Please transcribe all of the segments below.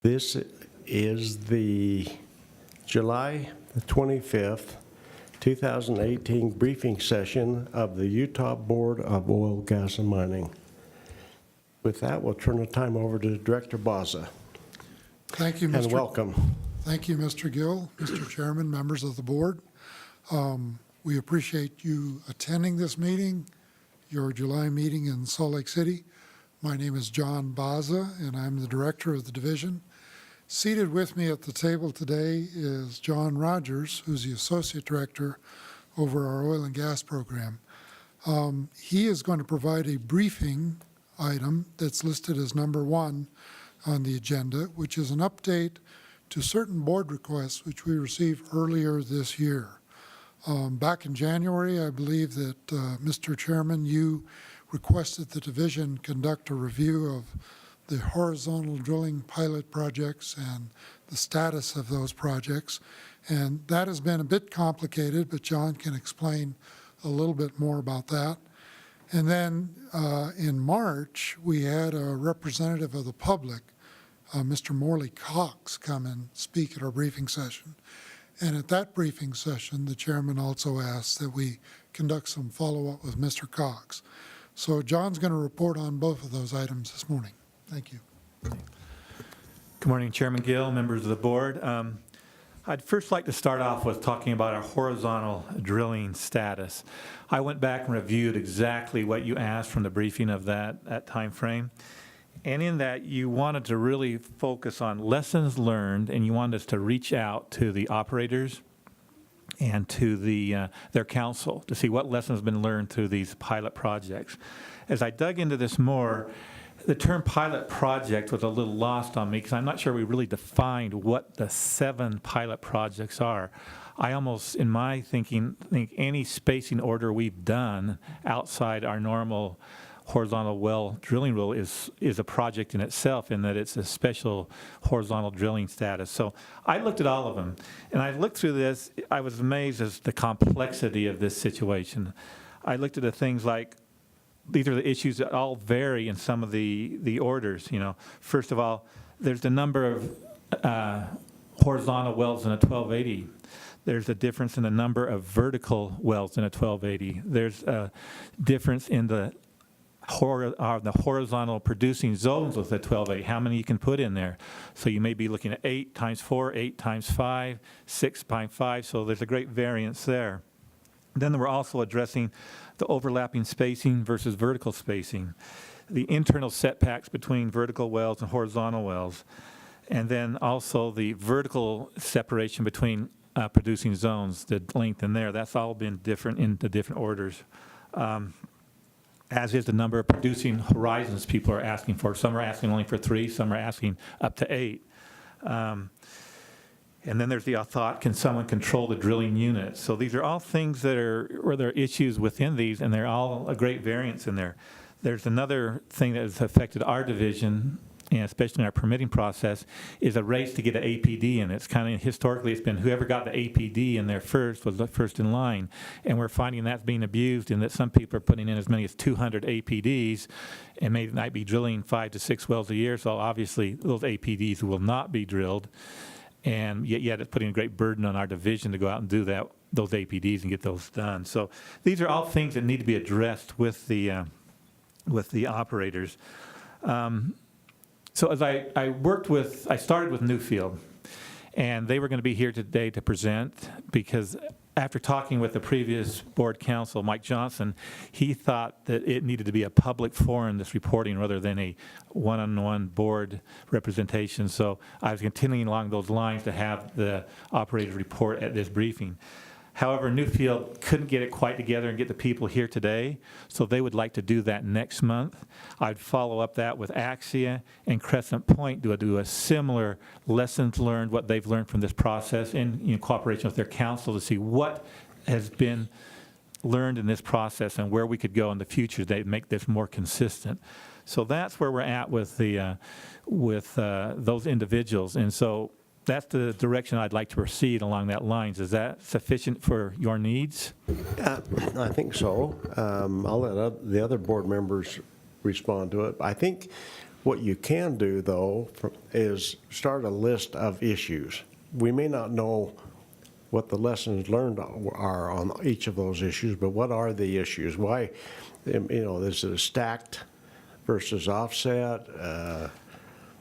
This is the July 25th, 2018 briefing session of the Utah Board of Oil, Gas, and Mining. With that, we'll turn the time over to Director Baza. Thank you, Mr. And welcome. Thank you, Mr. Gill, Mr. Chairman, members of the board. We appreciate you attending this meeting, your July meeting in Salt Lake City. My name is John Baza, and I'm the director of the division. Seated with me at the table today is John Rogers, who's the associate director over our oil and gas program. He is going to provide a briefing item that's listed as number 1 on the agenda, which is an update to certain board requests which we received earlier this year. Back in January, I believe that, Mr. Chairman, you requested the division conduct a review of the horizontal drilling pilot projects and the status of those projects. And that has been a bit complicated, but John can explain a little bit more about that. And then in March, we had a representative of the public, Mr. Morley Cox, come and speak at our briefing session. And at that briefing session, the chairman also asked that we conduct some follow-up with Mr. Cox. So John's going to report on both of those items this morning. Thank you. Good morning, Chairman Gill, members of the board. I'd first like to start off with talking about our horizontal drilling status. I went back and reviewed exactly what you asked from the briefing of that time frame. And in that, you wanted to really focus on lessons learned, and you wanted us to reach out to the operators and to their council to see what lessons have been learned through these pilot projects. As I dug into this more, the term pilot project was a little lost on me because I'm not sure we really defined what the 7 pilot projects are. I almost, in my thinking, think any spacing order we've done outside our normal horizontal well drilling rule is a project in itself, in that it's a special horizontal drilling status. So I looked at all of them, and I looked through this. I was amazed at the complexity of this situation. I looked at the things like, these are the issues that all vary in some of the orders. You know, first of all, there's the number of horizontal wells in a 1280. There's a difference in the number of vertical wells in a 1280. There's a difference in the horizontal producing zones with a 1280, how many you can put in there. So you may be looking at 8 times 4, 8 times 5, 6 times 5, so there's a great variance there. Then we're also addressing the overlapping spacing versus vertical spacing, the internal setbacks between vertical wells and horizontal wells, and then also the vertical separation between producing zones, the length in there. That's all been different in the different orders. As is the number of producing horizons people are asking for. Some are asking only for 3, some are asking up to 8. And then there's the thought, can someone control the drilling unit? So these are all things that where there are issues within these, and they're all a great variance in there. There's another thing that has affected our division, and especially in our permitting process, is a race to get an APD in. It's kind of, historically, it's been whoever got the APD in there first was the first in line. And we're finding that's being abused, in that some people are putting in as many as 200 APDs and might be drilling 5 to 6 wells a year. So obviously, those APDs will not be drilled. And yet it's putting a great burden on our division to go out and do those APDs and get those done. So these are all things that need to be addressed with the operators. So as I started with Newfield, and they were going to be here today to present, because after talking with the previous board counsel, Mike Johnson, he thought that it needed to be a public forum, this reporting, rather than a one-on-one board representation. So I was continuing along those lines to have the operators report at this briefing. However, Newfield couldn't get it quite together and get the people here today, so they would like to do that next month. I'd follow up that with Axia and Crescent Point to do a similar lessons learned, what they've learned from this process, in cooperation with their council, to see what has been learned in this process and where we could go in the future to make this more consistent. So that's where we're at with those individuals. And so that's the direction I'd like to proceed along that lines. Is that sufficient for your needs? I think so. I'll let the other board members respond to it. I think What you can do, though, is start a list of issues. We may not know what the lessons learned are on each of those issues, but what are the issues? Why, is it a stacked versus offset?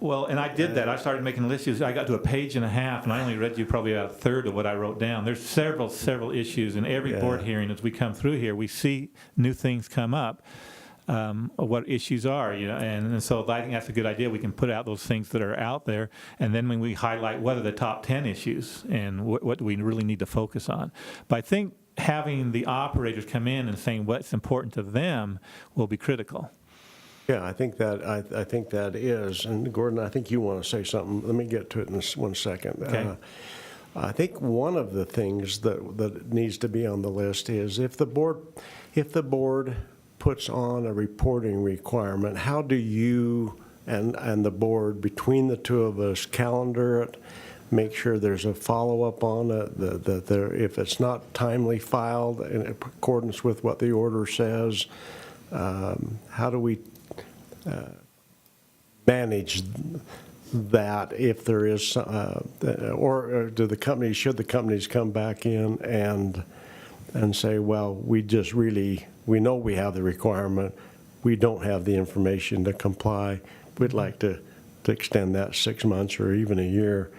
Well, and I did that. I started making lists. I got to a page and a half, and I only read you probably about a third of what I wrote down. There's several issues. In every board hearing, as we come through here, we see new things come up. What issues are, and so I think that's a good idea. We can put out those things that are out there, and then when we highlight what are the top 10 issues and what do we really need to focus on. But I think having the operators come in and saying what's important to them will be critical. Yeah, I think that is. And Gordon, I think you want to say something. Let me get to it in 1 second. Okay. I think one of the things that needs to be on the list is if the board puts on a reporting requirement, how do you and the board, between the two of us, calendar it, make sure there's a follow-up on it, that if it's not timely filed in accordance with what the order says, how do we manage that if there is, or should the companies come back in and say, well, we know we have the requirement, we don't have the information to comply, we'd like to extend that 6 months or even a year,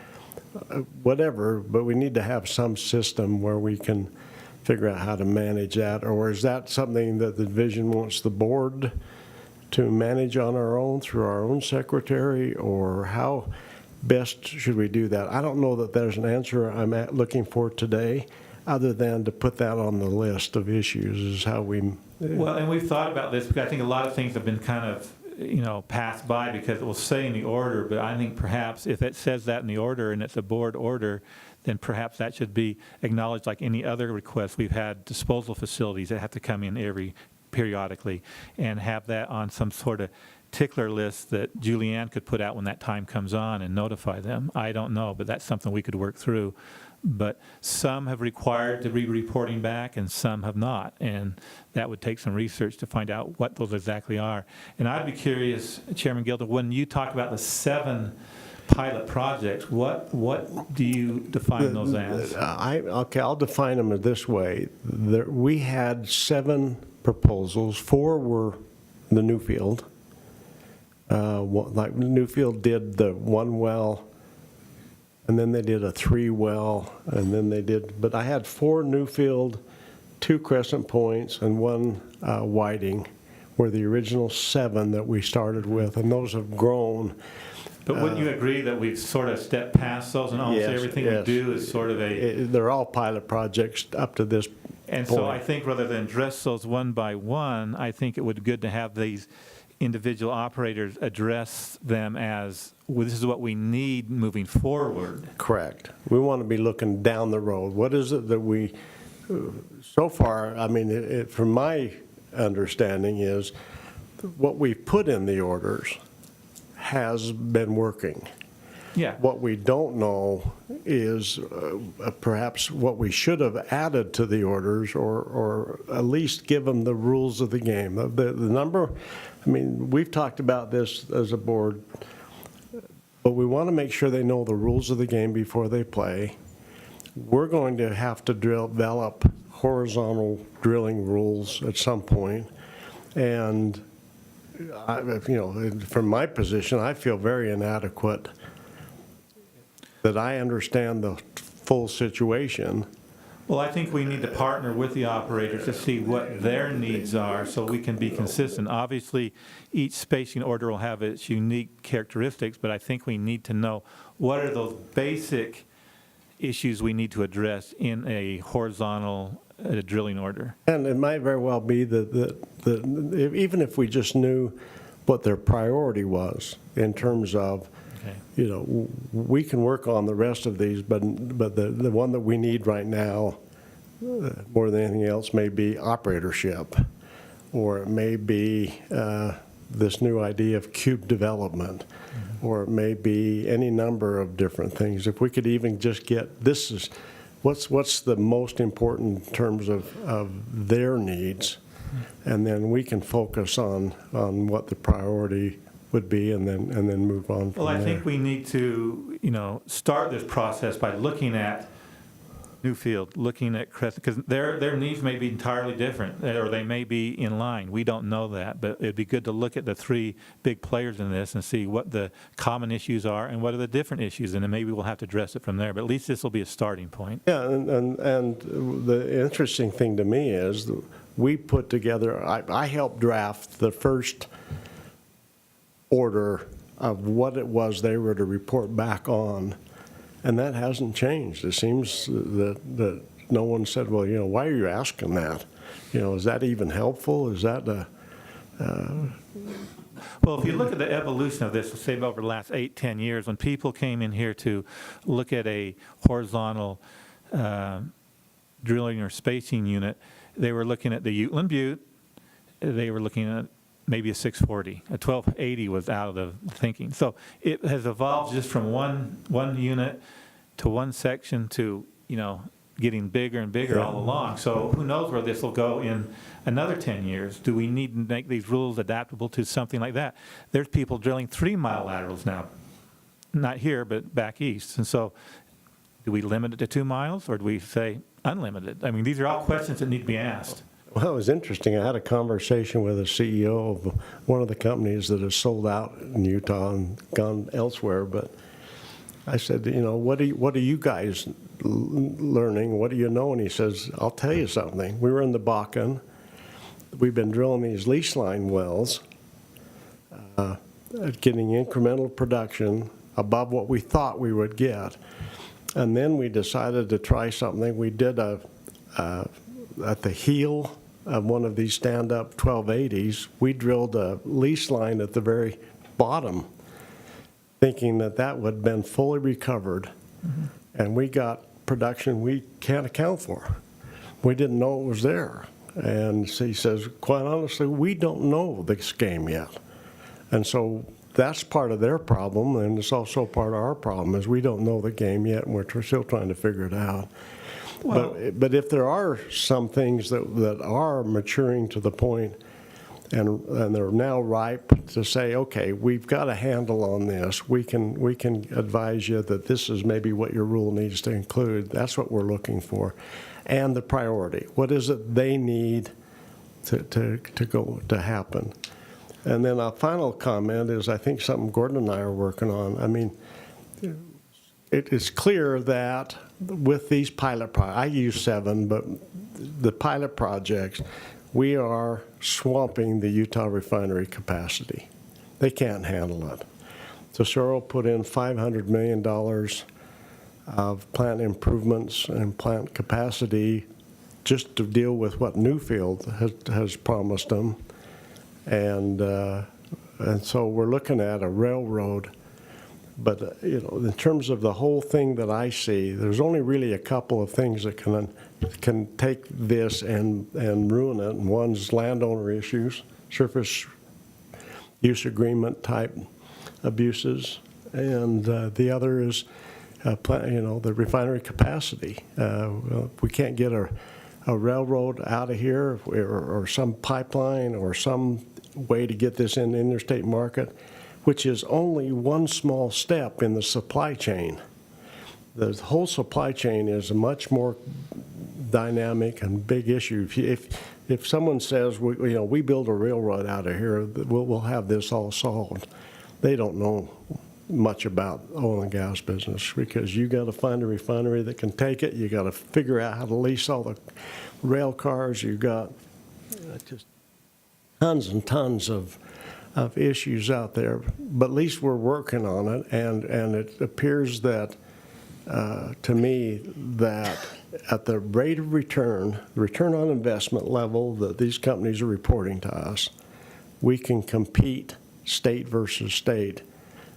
whatever, but we need to have some system where we can figure out how to manage that. Or is that something that the division wants the board to manage on our own through our own secretary, or how best should we do that? I don't know that there's an answer I'm looking for today, other than to put that on the list of issues is how we... Well, and we've thought about this, because I think a lot of things have been kind of, passed by because it will say in the order, but I think perhaps if it says that in the order and it's a board order, then perhaps that should be acknowledged like any other request. We've had disposal facilities that have to come in periodically and have that on some sort of tickler list that Julianne could put out when that time comes on and notify them. I don't know, but that's something we could work through. But some have required to be reporting back and some have not. And that would take some research to find out what those exactly are. And I'd be curious, Chairman Gilder, when you talk about the 7 pilot projects, what do you define those as? I'll define them this way. We had 7 proposals. 4 were the Newfield. Like Newfield did the 1 well, and then they did a 3 well, and then they did, but I had 4 Newfield, 2 Crescent Points, and 1 Whiting were the original 7 that we started with, and those have grown. But wouldn't you agree that we've sort of stepped past those, and almost everything we do is sort of they're all pilot projects up to this and point. So I think rather than address those one by one, I think it would be good to have these individual operators address them as, well, this is what we need moving forward. Correct. We want to be looking down the road. What is it that we, so far, I mean, from my understanding is what we've put in the orders has been working. Yeah. What we don't know is perhaps what we should have added to the orders, or at least give them the rules of the game. The number, I mean, we've talked about this as a board, but we want to make sure they know the rules of the game before they play. We're going to have to develop horizontal drilling rules at some point, and from my position, I feel very inadequate that I understand the full situation. Well, I think we need to partner with the operators to see what their needs are so we can be consistent. Obviously, each spacing order will have its unique characteristics, but I think we need to know what are those basic issues we need to address in a horizontal drilling order. And it might very well be that even if we just knew what their priority was in terms of, we can work on the rest of these, but the one that we need right now, more than anything else, may be operatorship, or it may be this new idea of cube development, or it may be any number of different things. If we could even just get, this is, what's the most important in terms of their needs, and then we can focus on what the priority would be, and then move on from Well, I there. think we need to, start this process by looking at Newfield, looking at CRESCENT, because their needs may be entirely different, or they may be in line. We don't know that, but it'd be good to look at the three big players in this and see what the common issues are and what are the different issues, and then maybe we'll have to address it from there. But at least this will be a starting point. Yeah, and the interesting thing to me is we put together, I helped draft the first order of what it was they were to report back on, and that hasn't changed. It seems that no one said, well, why are you asking that? Is that even helpful? Is that Well, if you look at the evolution of this, say over the last 8-10 years, when people came in here to look at a horizontal drilling or spacing unit, they were looking at the Uintah Butte, they were looking at maybe a 640. A 1280 was out of the thinking. So it has evolved just from one unit to one section to, getting bigger and bigger all along. So who knows where this will go in another 10 years? Do we need to make these rules adaptable to something like that? There's people drilling 3-mile laterals now. Not here, but back east. And so do we limit it to 2 miles, or do we say unlimited? I mean, these are all questions that need to be asked. Well, it was interesting. I had a conversation with a CEO of one of the companies that has sold out in Utah and gone elsewhere. But I said, what are you guys learning? What do you know? And he says, I'll tell you something. We were in the Bakken. We've been drilling these lease line wells, getting incremental production above what we thought we would get. And then we decided to try something. We did at the heel of one of these stand-up 1280s, we drilled a lease line at the very bottom, thinking that would have been fully recovered. Mm-hmm. And we got production we can't account for. We didn't know it was there. And so he says, quite honestly, we don't know this game yet. And so that's part of their problem, and it's also part of our problem, is we don't know the game yet, and we're still trying to figure it out. Well, but if there are some things that are maturing to the point and they're now ripe to say, okay, we've got a handle on this, we can advise you that this is maybe what your rule needs to include, that's what we're looking for. And the priority, what is it they need to happen? And then a final comment is, I think something Gordon and I are working on. I mean, it is clear that with these pilot projects, I use 7, but the pilot projects, we are swamping the Utah refinery capacity. They can't handle it. Tesoro put in $500 million of plant improvements and plant capacity just to deal with what Newfield has promised them. And so we're looking at a railroad. But, in terms of the whole thing that I see, there's only really a couple of things that can take this and ruin it. And one's landowner issues, surface use agreement type abuses. And the other is, the refinery capacity. We can't get a railroad out of here or some pipeline or some way to get this in the interstate market, which is only one small step in the supply chain. The whole supply chain is a much more dynamic and big issue. If someone says, we build a railroad out of here, we'll have this all solved, they don't know much about oil and gas business, because you got to find a refinery that can take it. You got to figure out how to lease all the rail cars. You got just tons and tons of issues out there, but at least we're working on it, and it appears that, to me, that at the rate of return on investment level that these companies are reporting to us, we can compete state versus state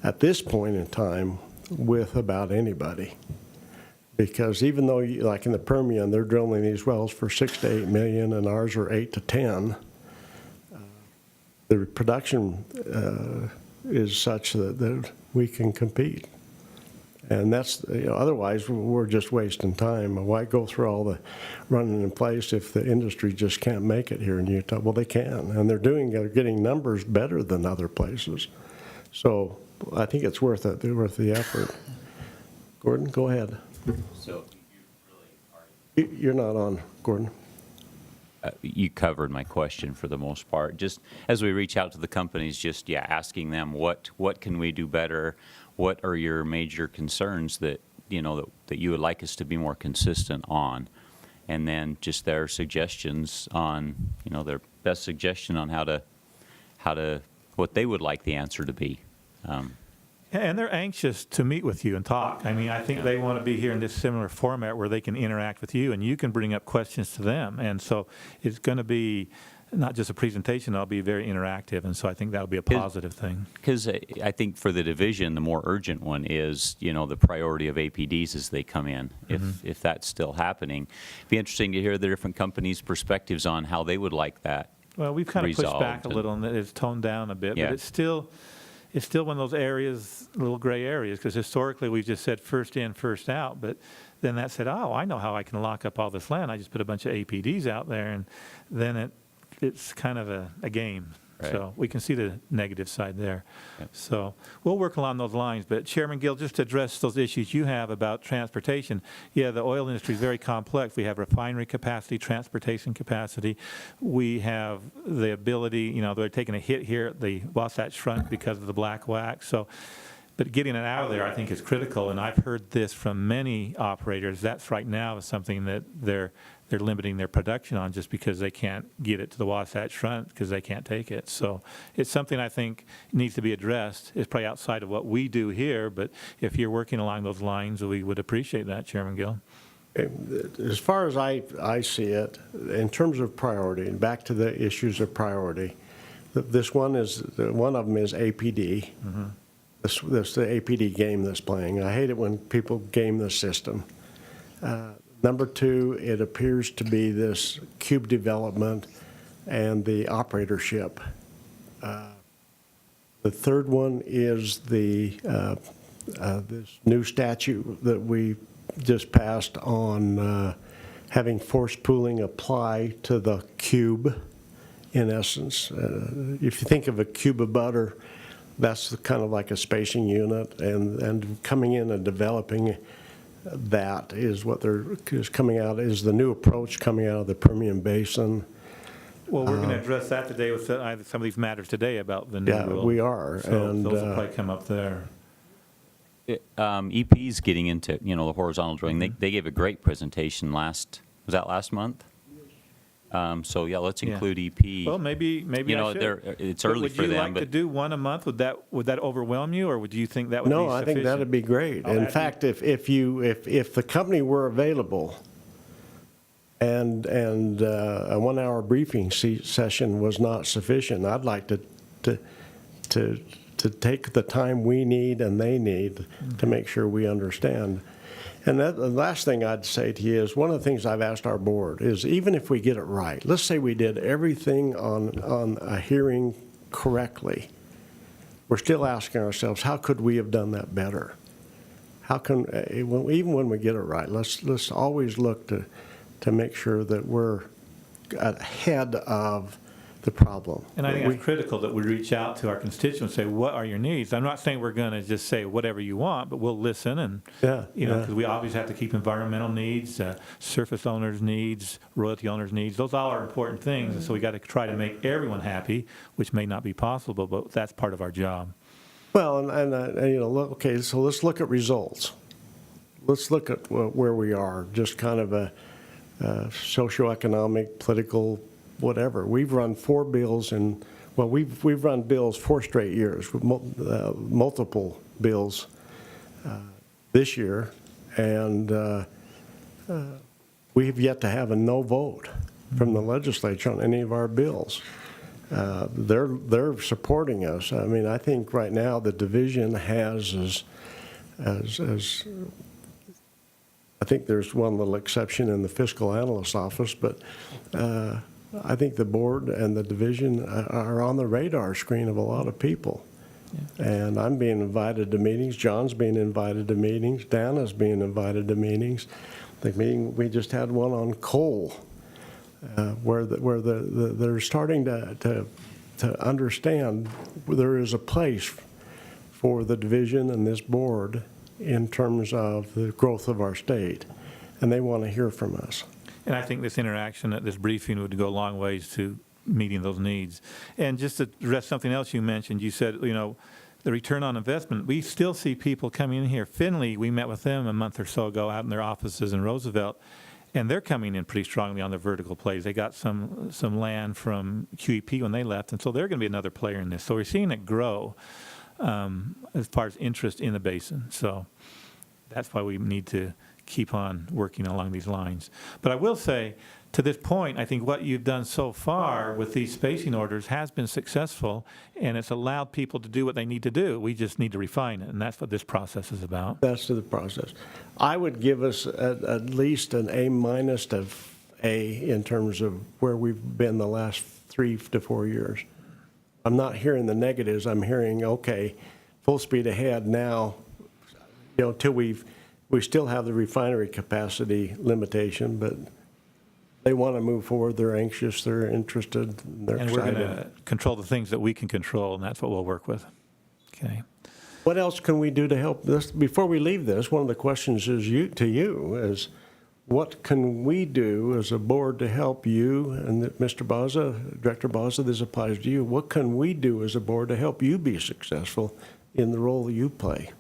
at this point in time with about anybody. Because even though, like in the Permian, they're drilling these wells for 6 to 8 million, and ours are 8 to 10, the production is such that we can compete. And that's, otherwise we're just wasting time. Why go through all the running in place if the industry just can't make it here in Utah? Well, they can, and they're getting numbers better than other places. So I think it's worth it, worth the effort. Gordon, go ahead. So you really are. You're not on, Gordon. You covered my question for the most part. Just as we reach out to the companies, just asking them what can we do better? What are your major concerns that that you would like us to be more consistent on? And then just their suggestions on their best suggestion on how to what they would like the answer to be. And they're anxious to meet with you and talk. I mean, I think they want to be here in this similar format where they can interact with you and you can bring up questions to them. And so it's going to be not just a presentation, it'll be very interactive. And so I think that'll be a positive thing. Because I think for the division, the more urgent one is, the priority of APDs as they come in, if that's still happening. It'd be interesting to hear the different companies' perspectives on how they would like that. Well, we've kind of pushed resolved back a little and it's toned down a bit, Yeah. but it's still one of those areas, little gray areas, because historically we've just said first in, first out. But then that said, oh, I know how I can lock up all this land. I just put a bunch of APDs out there, and then it's kind of a game. Right. So we can see the negative side there. Yep. So we'll work along those lines. But Chairman Gill, just to address those issues you have about transportation, the oil industry is very complex. We have refinery capacity, transportation capacity. We have the ability, they're taking a hit here at the Wasatch Front because of the black wax. So, but getting it out of there, I think, is critical. And I've heard this from many operators. That's right now is something that they're limiting their production on just because they can't get it to the Wasatch Front because they can't take it. So it's something I think needs to be addressed. It's probably outside of what we do here, but if you're working along those lines, we would appreciate that, Chairman Gill. As far as I see it, in terms of priority, and back to the issues of priority, this one of them is APD. Mm-hmm. This the APD game that's playing. I hate it when people game the system. Number two, it appears to be this cube development and the operatorship. The third one is this new statute that we just passed on having forced pooling apply to the cube, in essence. If you think of a cube of butter, that's kind of like a spacing unit, and coming in and developing that is what is coming out, is the new approach coming out of the Permian Basin. Well, we're going to address that today with some of these matters today about the new rule. We are. So and those will probably come up there. EP's getting into, the horizontal drilling. They gave a great presentation last month? So let's include EP. Well, maybe I should. It's early for them. Would you like to do one a month? Would that overwhelm you, or would you think that would be No, sufficient? I think that'd be great. In fact, if the company were available and a 1 hour briefing session was not sufficient, I'd like to take the time we need and they need to make sure we understand. And the last thing I'd say to you is, one of the things I've asked our board is, even if we get it right, let's say we did everything on a hearing correctly, we're still asking ourselves, how could we have done that better? How can, even when we get it right, let's always look to make sure that we're ahead of the problem. And I think it's critical that we reach out to our constituents and say, what are your needs? I'm not saying we're going to just say whatever you want, but we'll listen and, because we always have to keep environmental needs, surface owners' needs, royalty owners' needs. Those all are important things. And so we got to try to make everyone happy, which may not be possible, but that's part of our job. Well, okay, so let's look at results. Let's look at where we are, just kind of a socioeconomic, political, whatever. We've run 4 bills we've run bills 4 straight years, with multiple bills this year, and we have yet to have a no vote from the legislature on any of our bills. They're supporting us. I mean, I think right now the division has as I think there's one little exception in the fiscal analyst's office, but I think the board and the division are on the radar screen of a lot of people. Yeah. And I'm being invited to meetings. John's being invited to meetings. Dana's being invited to meetings. The meeting, we just had one on coal, where they're starting to understand there is a place for the division and this board in terms of the growth of our state, and they want to hear from us. And I think this interaction at this briefing would go a long ways to meeting those needs. And just to address something else you mentioned, you said, the return on investment, we still see people coming in here. Finley, we met with them a month or so ago out in their offices in Roosevelt, and they're coming in pretty strongly on their vertical plays. They got some land from QEP when they left, and so they're going to be another player in this. So we're seeing it grow as far as interest in the basin. So that's why we need to keep on working along these lines. But I will say, to this point, I think what you've done so far with these spacing orders has been successful, and it's allowed people to do what they need to do. We just need to refine it, and that's what this process is about. That's the process. I would give us at least an A- to A in terms of where we've been the last 3 to 4 years. I'm not hearing the negatives. I'm hearing, okay, full speed ahead now, till we still have the refinery capacity limitation, but they want to move forward. They're anxious. They're interested. They're And we're excited. going to control the things that we can control, and that's what we'll work with. Okay. What else can we do to help this? Before we leave this, one of the questions is is what can we do as a board to help you? And Mr. Baza, Director Baza, this applies to you. What can we do as a board to help you be successful in the role that you play?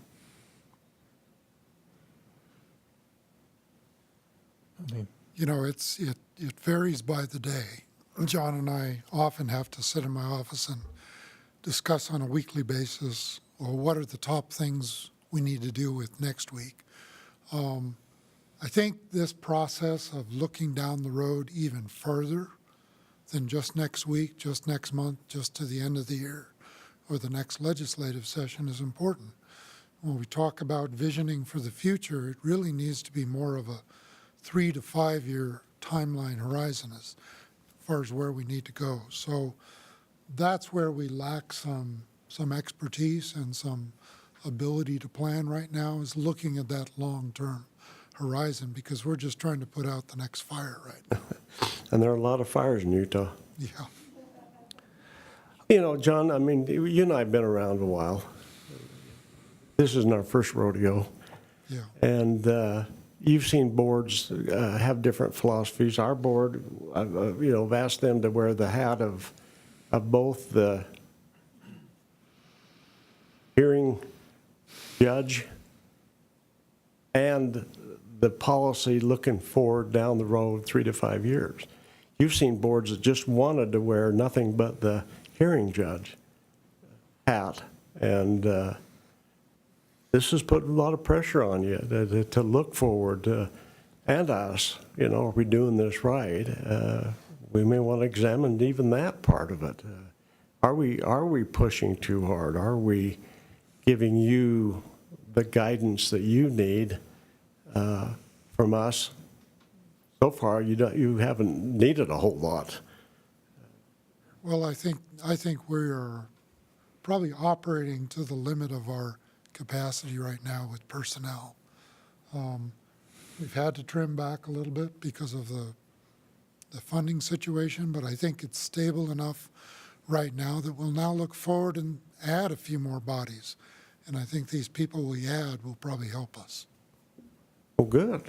It varies by the day. John and I often have to sit in my office and discuss on a weekly basis, well, what are the top things we need to deal with next week. I think this process of looking down the road even further than just next week, just next month, just to the end of the year, or the next legislative session is important. When we talk about visioning for the future, it really needs to be more of a 3 to 5 year timeline horizon as far as where we need to go. So that's where we lack some expertise and some ability to plan right now, is looking at that long-term horizon, because we're just trying to put out the next fire right now. And there are a lot of fires in Utah. Yeah. John, I mean, you and I have been around a while. This isn't our first rodeo. Yeah. And you've seen boards have different philosophies. Our board, I've asked them to wear the hat of both the hearing judge and the policy looking forward down the road 3 to 5 years. You've seen boards that just wanted to wear nothing but the hearing judge hat, and this has put a lot of pressure on you to look forward to, and us, are we doing this right? We may want to examine even that part of it. Are we pushing too hard? Are we giving you the guidance that you need from us? So far, you haven't needed a whole lot. Well, I think we're probably operating to the limit of our capacity right now with personnel. We've had to trim back a little bit because of the funding situation, but I think it's stable enough right now that we'll now look forward and add a few more bodies. And I think these people we add will probably help us. Well, good.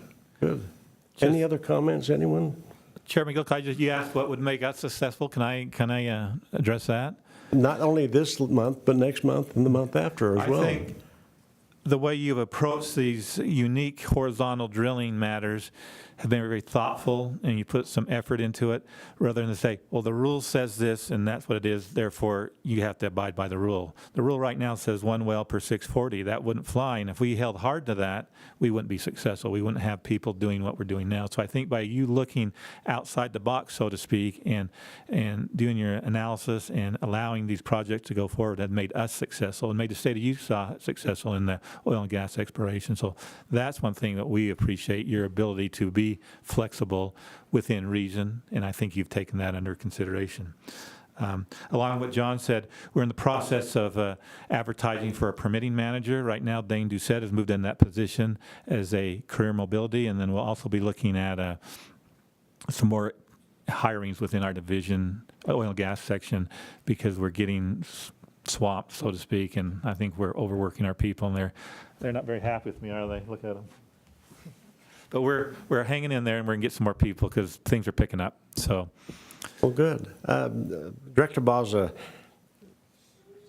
Any other comments, anyone? Chairman Gill, you asked what would make us successful. Can I address that? Not only this month, but next month and the month after as well. I think the way you've approached these unique horizontal drilling matters have been very thoughtful, and you put some effort into it, rather than to say, well, the rule says this, and that's what it is, therefore you have to abide by the rule. The rule right now says 1 well per 640. That wouldn't fly, and if we held hard to that, we wouldn't be successful. We wouldn't have people doing what we're doing now. So I think by you looking outside the box, so to speak, and doing your analysis and allowing these projects to go forward have made us successful and made the state of Utah successful in the oil and gas exploration. So that's one thing that we appreciate, your ability to be flexible within reason, and I think you've taken that under consideration. Along with what John said, we're in the process of advertising for a permitting manager. Right now, Dane Doucette has moved in that position as a career mobility, and then we'll also be looking at some more hirings within our division, oil and gas section, because we're getting swamped, so to speak, and I think we're overworking our people, and they're not very happy with me, are they? Look at them. But we're hanging in there, and we're going to get some more people because things are picking up, so. Well, good. Director Baza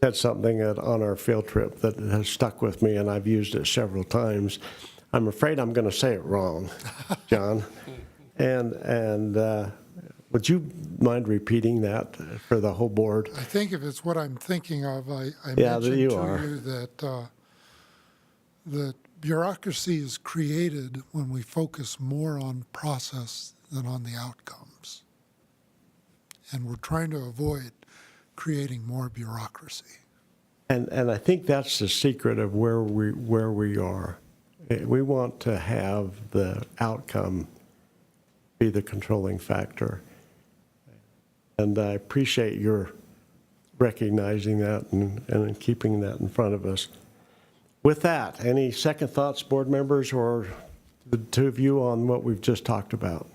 said something on our field trip that has stuck with me, and I've used it several times. I'm afraid I'm going to say it wrong, John. And would you mind repeating that for the whole board? I think if it's what I'm thinking of, I Yeah, mentioned you to are. you that bureaucracy is created when we focus more on process than on the outcomes. And we're trying to avoid creating more bureaucracy. And I think that's the secret of where we are. We want to have the outcome be the controlling factor. And I appreciate your recognizing that and keeping that in front of us. With that, any second thoughts, board members, or the two of you on what we've just talked about?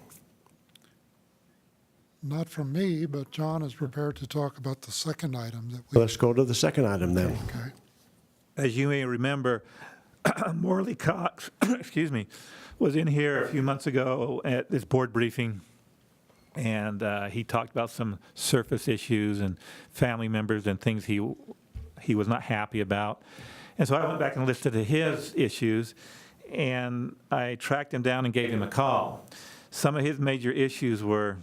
Not from me, but John is prepared to talk about the second item that we. Let's go to the second item then. Okay. As you may remember, Morley Cox, excuse me, was in here a few months ago at this board briefing, and he talked about some surface issues and family members and things he was not happy about. And so I went back and listed his issues, and I tracked him down and gave him a call. Some of his major issues were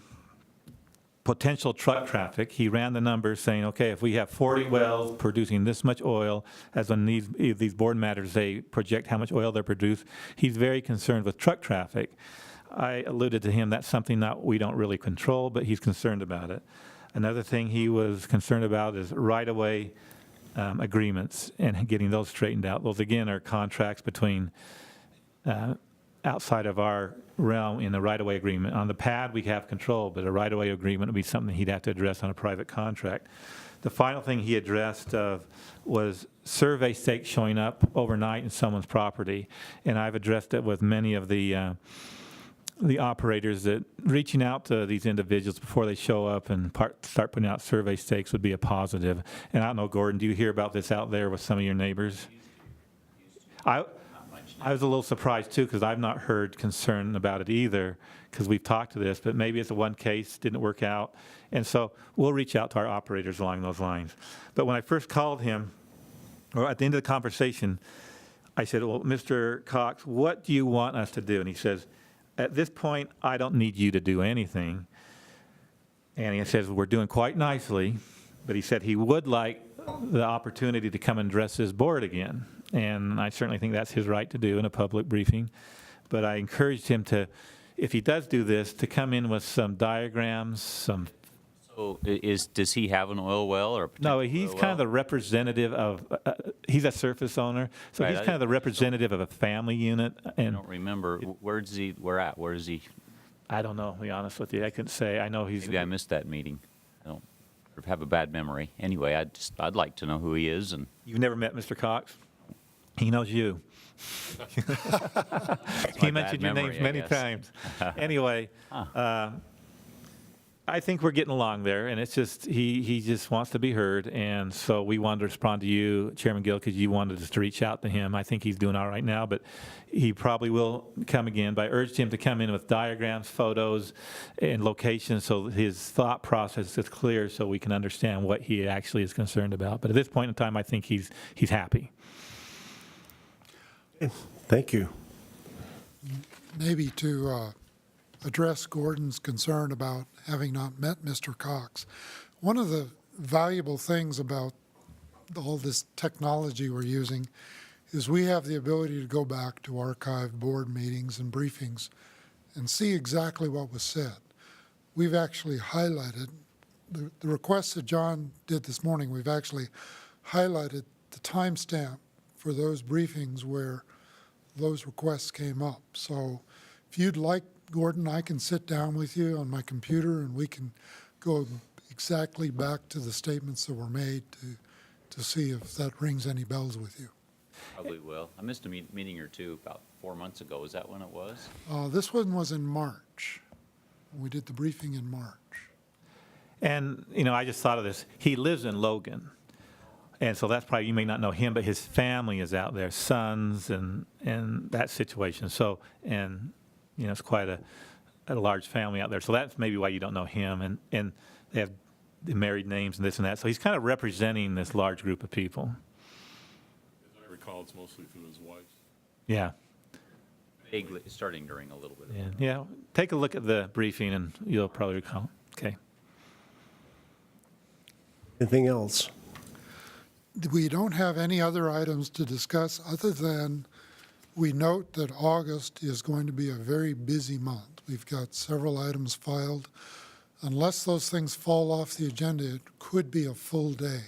potential truck traffic. He ran the numbers saying, okay, if we have 40 wells producing this much oil, as on these board matters, they project how much oil they produce, he's very concerned with truck traffic. I alluded to him, that's something that we don't really control, but he's concerned about it. Another thing he was concerned about is right-of-way agreements and getting those straightened out. Those, again, are contracts between outside of our realm in the right-of-way agreement. On the pad, we have control, but a right-of-way agreement would be something he'd have to address on a private contract. The final thing he addressed was survey stakes showing up overnight in someone's property, and I've addressed it with many of the operators that reaching out to these individuals before they show up and start putting out survey stakes would be a positive. And I don't know, Gordon, do you hear about this out there with some of your neighbors? I was a little surprised too, because I've not heard concern about it either, because we've talked to this, but maybe it's a one case, didn't work out. And so we'll reach out to our operators along those lines. But when I first called him, or at the end of the conversation, I said, well, Mr. Cox, what do you want us to do? And he says, at this point, I don't need you to do anything. And he says, we're doing quite nicely, but he said he would like the opportunity to come and address his board again. And I certainly think that's his right to do in a public briefing. But I encouraged him to, if he does do this, to come in with some diagrams, some. So does he have an oil well or a potential No, he's oil kind of well? the representative of, he's a surface owner, so Right, he's kind of the representative of a family unit. I And don't remember. Where is he? I don't know, to be honest with you. I couldn't say. I know he's. Maybe I missed that meeting. I don't have a bad memory. Anyway, I'd like to know who he is. And You've never met Mr. Cox? He knows you. my He mentioned bad your memory, names I many guess. times. Anyway, I think we're getting along there, and it's just, he just wants to be heard, and so we wanted to respond to you, Chairman Gill, because you wanted us to reach out to him. I think he's doing all right now, but he probably will come again. But I urged him to come in with diagrams, photos, and locations, so his thought process is clear, so we can understand what he actually is concerned about. But at this point in time, I think he's happy. Thank you. Maybe to address Gordon's concern about having not met Mr. Cox, one of the valuable things about all this technology we're using is we have the ability to go back to archived board meetings and briefings and see exactly what was said. We've actually highlighted, the requests that John did this morning, we've actually highlighted the timestamp for those briefings where those requests came up. So if you'd like, Gordon, I can sit down with you on my computer and we can go exactly back to the statements that were made to see if that rings any bells with you. probably will. I missed a meeting or two about 4 months ago. Is that when it was? This one was in March. We did the briefing in March. And, I just thought of this. He lives in Logan. And so that's probably, you may not know him, but his family is out there, sons and that situation. So, and, you know, it's quite a large family out there. So that's maybe why you don't know him. And they have the married names and this and that. So he's kind of representing this large group of people. As I recall, it's mostly through his wife. Yeah. Vaguely, starting to ring a little bit. Yeah. Take a look at the briefing and you'll probably recall. Okay. Anything else? We don't have any other items to discuss other than we note that August is going to be a very busy month. We've got several items filed. Unless those things fall off the agenda, it could be a full day.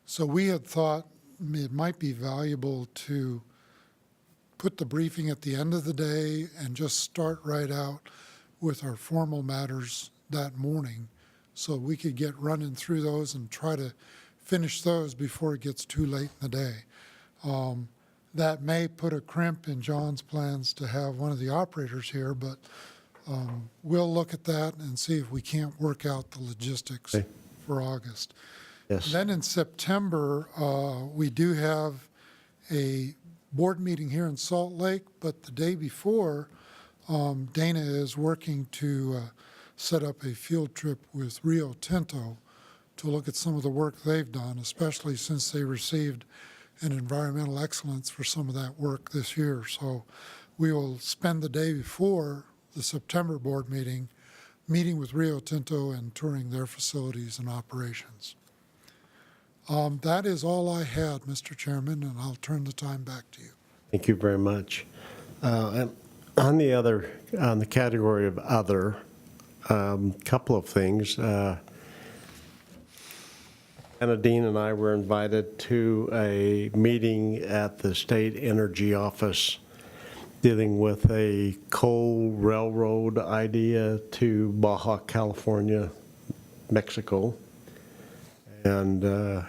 So we had thought it might be valuable to put the briefing at the end of the day and just start right out with our formal matters that morning so we could get running through those and try to finish those before it gets too late in the day. That may put a crimp in John's plans to have one of the operators here, but we'll look at that and see if we can't work out the logistics Okay. for August. Yes. Then in September, we do have a board meeting here in Salt Lake, but the day before, Dana is working to set up a field trip with Rio Tinto to look at some of the work they've done, especially since they received an environmental excellence for some of that work this year. So we will spend the day before the September board meeting with Rio Tinto and touring their facilities and operations. That is all I had, Mr. Chairman, and I'll turn the time back to you. Thank you very much. And on the category of other, couple of things. Anna Dean and I were invited to a meeting at the State Energy Office dealing with a coal railroad idea to Baja California, Mexico. And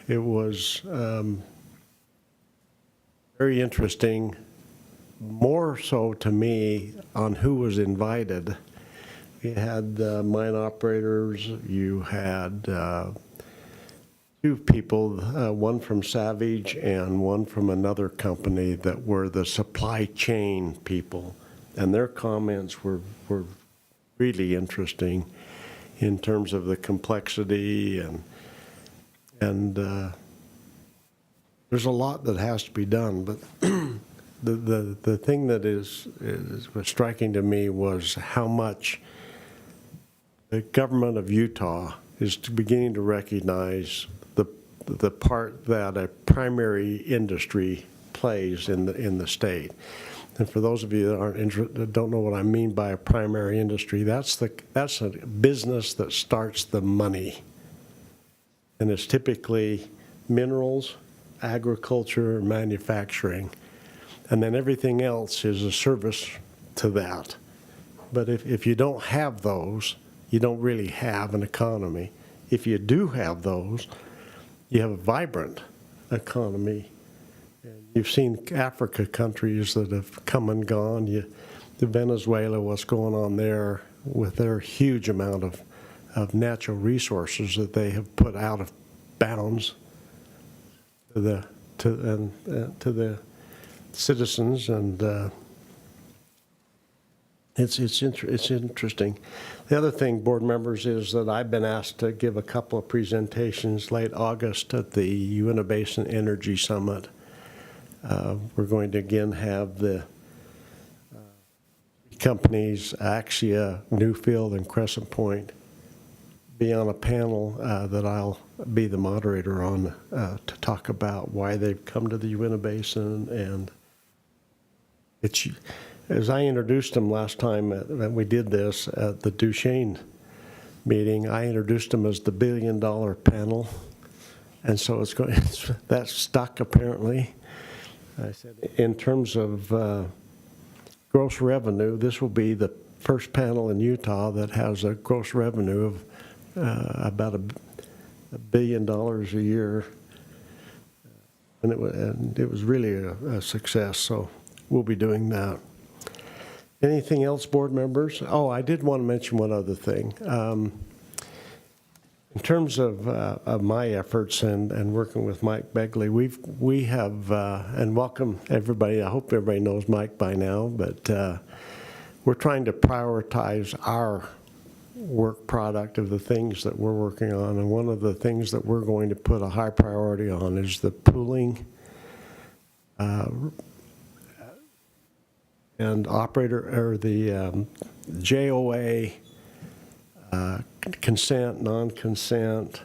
it was very interesting, more so to me on who was invited. You had mine operators, you had two people, one from Savage and one from another company that were the supply chain people. And their comments were really interesting in terms of the complexity and there's a lot that has to be done, but the thing that was striking to me was how much the government of Utah is beginning to recognize the part that a primary industry plays in the state. And for those of you that don't know what I mean by a primary industry, that's a business that starts the money. And it's typically minerals, agriculture, manufacturing. And then everything else is a service to that. But if you don't have those, you don't really have an economy. If you do have those, you have a vibrant economy. And you've seen Africa countries that have come and gone. The Venezuela, what's going on there with their huge amount of natural resources that they have put out of bounds to the citizens, and it's interesting. The other thing, board members, is that I've been asked to give a couple of presentations late August at the Uintah Basin Energy Summit. We're going to again have the companies Axia, Newfield, and Crescent Point be on a panel that I'll be the moderator on to talk about why they've come to the Uintah Basin. And it's, as I introduced them last time that we did this at the Duchesne meeting, I introduced them as the $1 billion panel. And so that's stuck apparently. I said, in terms of gross revenue, this will be the first panel in Utah that has a gross revenue of about $1 billion a year, and it was really a success. So we'll be doing that. Anything else, board members? Oh, I did want to mention one other thing. In terms of my efforts and working with Mike Begley, we have, and welcome everybody, I hope everybody knows Mike by now, but we're trying to prioritize our work product of the things that we're working on, and one of the things that we're going to put a high priority on is the pooling and operator, or the JOA, consent, non-consent,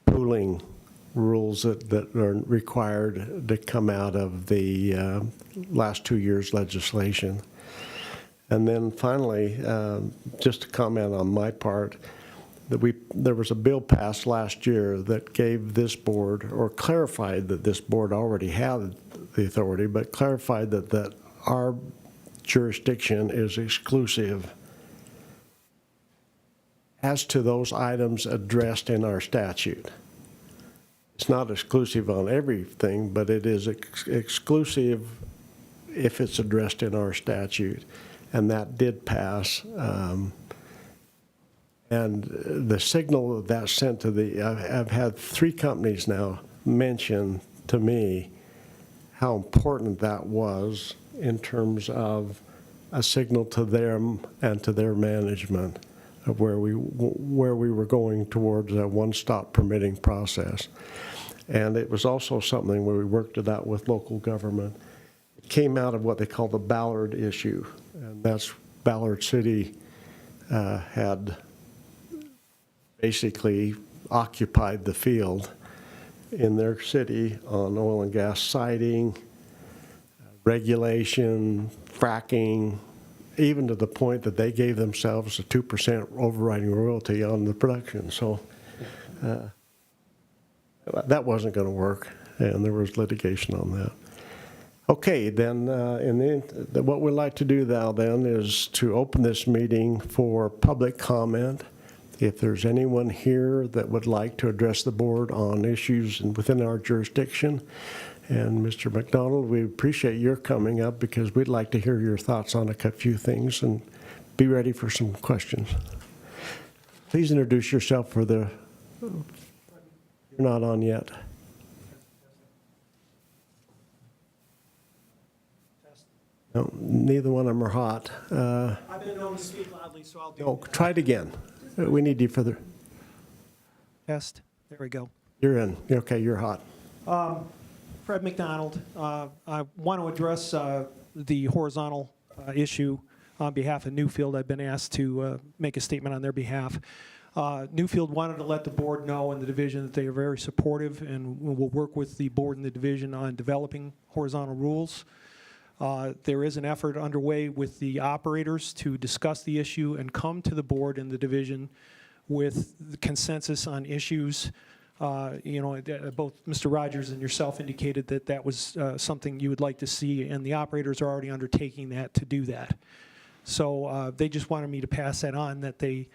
pooling rules that are required to come out of the last 2 years' legislation. And then finally, just to comment on my part, that there was a bill passed last year that gave this board, or clarified that this board already had the authority, but clarified that our jurisdiction is exclusive as to those items addressed in our statute. It's not exclusive on everything, but it is exclusive if it's addressed in our statute. And that did pass. And the signal that sent to I've had 3 companies now mention to me how important that was in terms of a signal to them and to their management of where we were going towards a one-stop permitting process. And it was also something where we worked it out with local government. It came out of what they call the Ballard issue, and that's Ballard City had basically occupied the field in their city on oil and gas siting, regulation, fracking, even to the point that they gave themselves a 2% overriding royalty on the production. So that wasn't going to work, and there was litigation on that. Okay, then what we'd like to do now then is to open this meeting for public comment. If there's anyone here that would like to address the board on issues within our jurisdiction, and Mr. McDonald, we appreciate your coming up because we'd like to hear your thoughts on a few things and be ready for some questions. Please introduce yourself for the, you're not on yet. No, neither one of them are hot. I've been known to speak loudly, so I'll do No, try it again. We need you further. test. There we go. You're in. Okay, you're hot. Fred McDonald. I want to address the horizontal issue on behalf of Newfield. I've been asked to make a statement on their behalf. Newfield wanted to let the board know and the division that they are very supportive and will work with the board and the division on developing horizontal rules. There is an effort underway with the operators to discuss the issue and come to the board and the division with the consensus on issues. You know, both Mr. Rogers and yourself indicated that that was something you would like to see, and the operators are already undertaking that to do that. So they just wanted me to pass that on, that they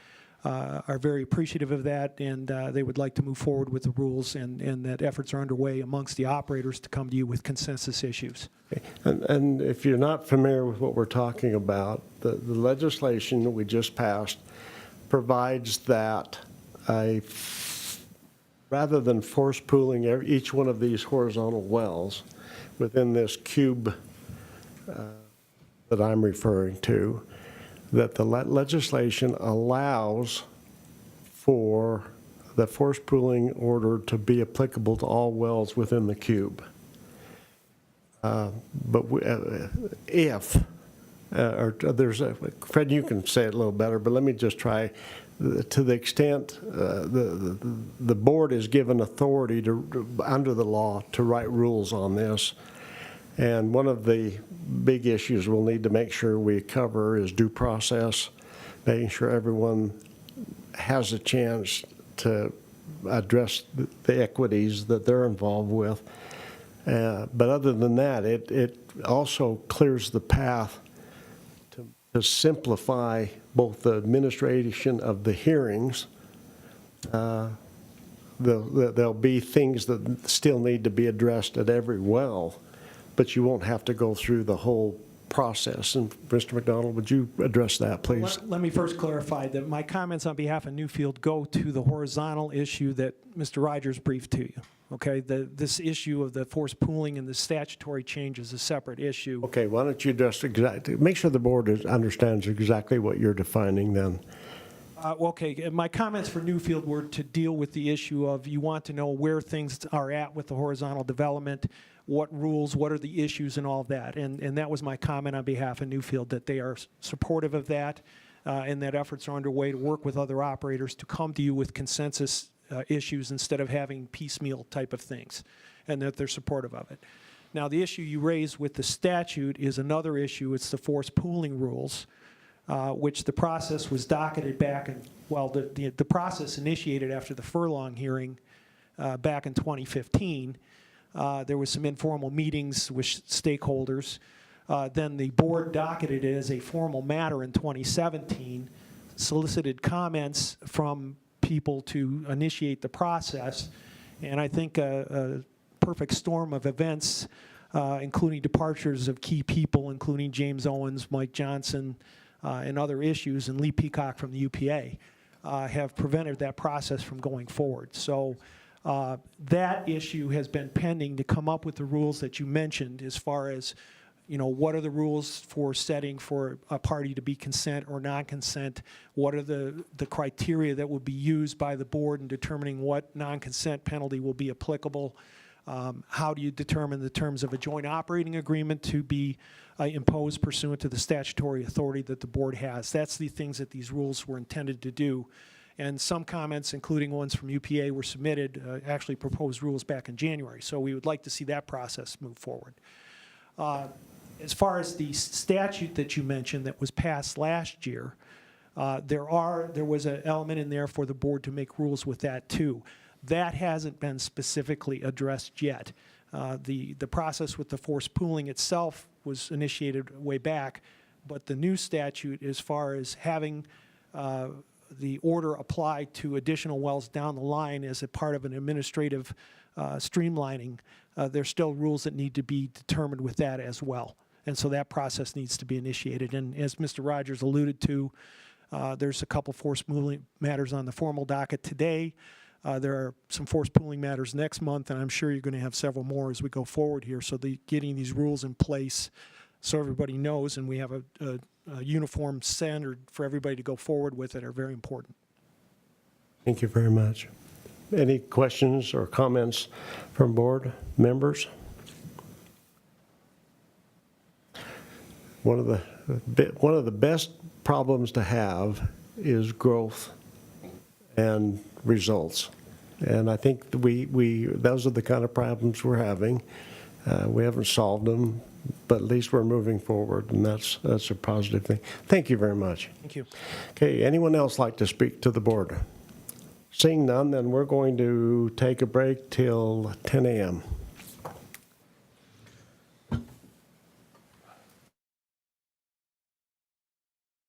are very appreciative of that, and they would like to move forward with the rules, and that efforts are underway amongst the operators to come to you with consensus issues. Okay. And if you're not familiar with what we're talking about, the legislation that we just passed provides that rather than force pooling each one of these horizontal wells within this cube that I'm referring to, that the legislation allows for the force pooling order to be applicable to all wells within the cube. But if, or there's a, Fred, you can say it a little better, but let me just try. To the extent the board is given authority under the law to write rules on this, and one of the big issues we'll need to make sure we cover is due process, making sure everyone has a chance to address the equities that they're involved with. But other than that, it also clears the path to simplify both the administration of the hearings. There'll be things that still need to be addressed at every well, but you won't have to go through the whole process. And Mr. McDonald, would you address that, please? Let me first clarify that my comments on behalf of Newfield go to the horizontal issue that Mr. Rogers briefed to you. Okay, this issue of the forced pooling and the statutory change is a separate issue. Okay, why don't you just make sure the board understands exactly what you're defining then. Okay, my comments for Newfield were to deal with the issue of you want to know where things are at with the horizontal development, what rules, what are the issues and all of that. And that was my comment on behalf of Newfield, that they are supportive of that and that efforts are underway to work with other operators to come to you with consensus issues instead of having piecemeal type of things, and that they're supportive of it. Now, the issue you raised with the statute is another issue. It's the forced pooling rules. Which the process was docketed back in, well, the process initiated after the furlong hearing back in 2015. There was some informal meetings with stakeholders. Then the board docketed it as a formal matter in 2017, solicited comments from people to initiate the process, and I think a perfect storm of events, including departures of key people, including James Owens, Mike Johnson, and other issues, and Lee Peacock from the UPA, have prevented that process from going forward. So that issue has been pending to come up with the rules that you mentioned as far as, you know, what are the rules for setting for a party to be consent or non-consent? What are the criteria that will be used by the board in determining what non-consent penalty will be applicable? How do you determine the terms of a joint operating agreement to be imposed pursuant to the statutory authority that the board has? That's the things that these rules were intended to do. And some comments, including ones from UPA, were submitted, actually proposed rules back in January. So we would like to see that process move forward. As far as the statute that you mentioned that was passed last year, there was an element in there for the board to make rules with that too. That hasn't been specifically addressed yet. The process with the forced pooling itself was initiated way back, but the new statute, as far as having the order apply to additional wells down the line as a part of an administrative streamlining, there's still rules that need to be determined with that as well. And so that process needs to be initiated. And as Mr. Rogers alluded to, there's a couple forced pooling matters on the formal docket today. There are some forced pooling matters next month, and I'm sure you're going to have several more as we go forward here. So getting these rules in place so everybody knows and we have a uniform standard for everybody to go forward with it are very important. Thank you very much. Any questions or comments from board members? One of the best problems to have is growth and results. And I think those are the kind of problems we're having. We haven't solved them, but at least we're moving forward, and that's a positive thing. Thank you very much. Thank you. Okay, anyone else like to speak to the board? Seeing none, then we're going to take a break till 10 a.m.